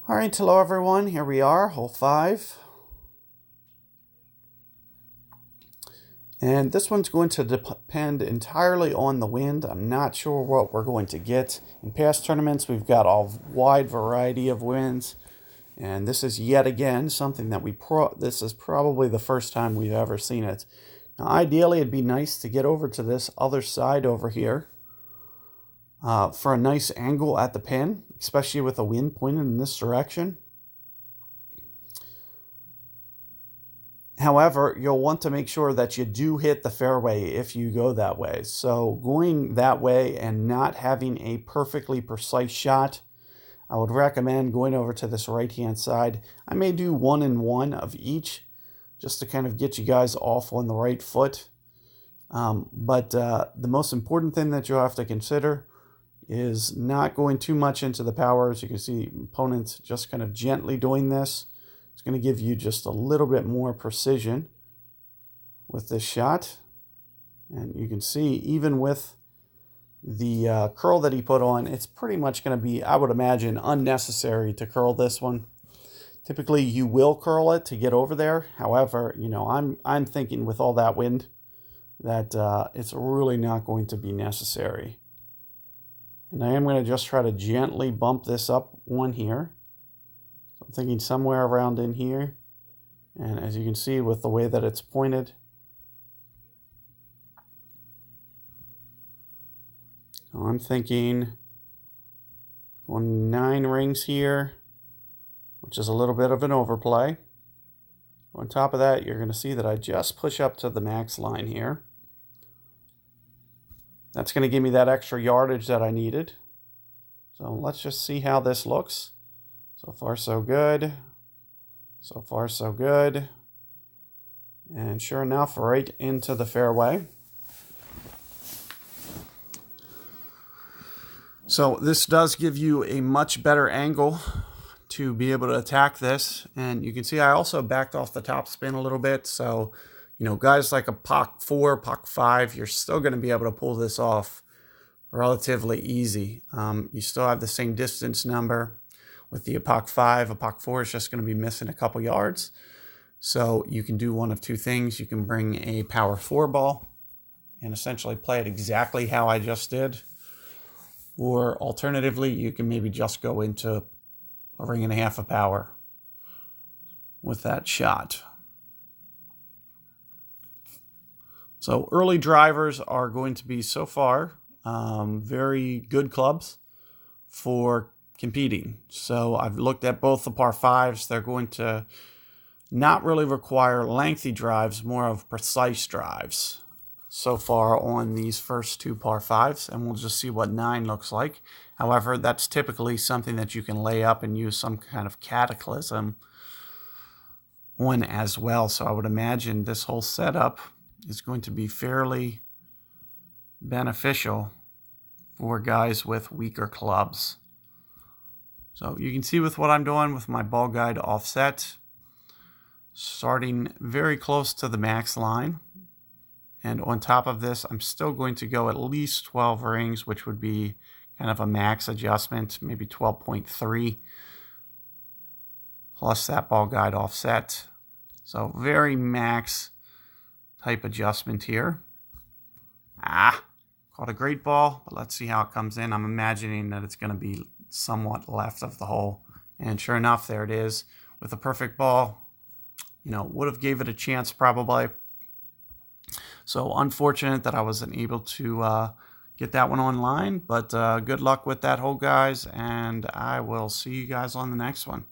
All right, hello everyone. Here we are, hole 5. And this one's going to depend entirely on the wind. I'm not sure what we're going to get. In past tournaments, we've got a wide variety of winds. And this is yet again something that this is probably the first time we've ever seen it. Now, ideally, it'd be nice to get over to this other side over here for a nice angle at the pin, especially with the wind pointed in this direction. However, you'll want to make sure that you do hit the fairway if you go that way. So going that way and not having a perfectly precise shot, I would recommend going over to this right-hand side. I may do 1 and 1 of each just to kind of get you guys off on the right foot. But the most important thing that you'll have to consider is not going too much into the power. As you can see, opponents just kind of gently doing this. It's going to give you just a little bit more precision with this shot. And you can see, even with the curl that he put on, it's pretty much going to be, I would imagine, unnecessary to curl this one. Typically, you will curl it to get over there. However, you know, I'm thinking with all that wind that it's really not going to be necessary. And I am going to just try to gently bump this up one here. I'm thinking somewhere around in here. And as you can see with the way that it's pointed, I'm thinking 9 rings here, which is a little bit of an overplay. On top of that, you're going to see that I just push up to the max line here. That's going to give me that extra yardage that I needed. So let's just see how this looks. So far, so good. So far, so good. And sure enough, right into the fairway. So this does give you a much better angle to be able to attack this. And you can see I also backed off the top spin a little bit. So, you know, guys like a Pock 4, Pock 5, you're still going to be able to pull this off relatively easy. You still have the same distance number. With the Pock 5, a Pock 4 is just going to be missing a couple yards. So you can do one of two things. You can bring a power 4 ball and essentially play it exactly how I just did. Or alternatively, you can maybe just go into a 1.5 rings of power with that shot. So early drivers are going to be, so far, very good clubs for competing. So I've looked at both the par 5s. They're going to not really require lengthy drives, more of precise drives so far on these first 2 par 5s, and we'll just see what 9 looks like. However, that's typically something that you can lay up and use some kind of cataclysm on as well. So I would imagine this whole setup is going to be fairly beneficial for guys with weaker clubs. So you can see with what I'm doing with my ball guide offset, starting very close to the max line. And on top of this, I'm still going to go at least 12 rings, which would be kind of a max adjustment, maybe 12.3, plus that ball guide offset. So very max type adjustment here. Caught a great ball, but let's see how it comes in. I'm imagining that it's going to be somewhat left of the hole. And sure enough, there it is with a perfect ball. You know, would have gave it a chance probably. So unfortunate that I wasn't able to get that one online, but good luck with that hole, guys, and I will see you guys on the next one.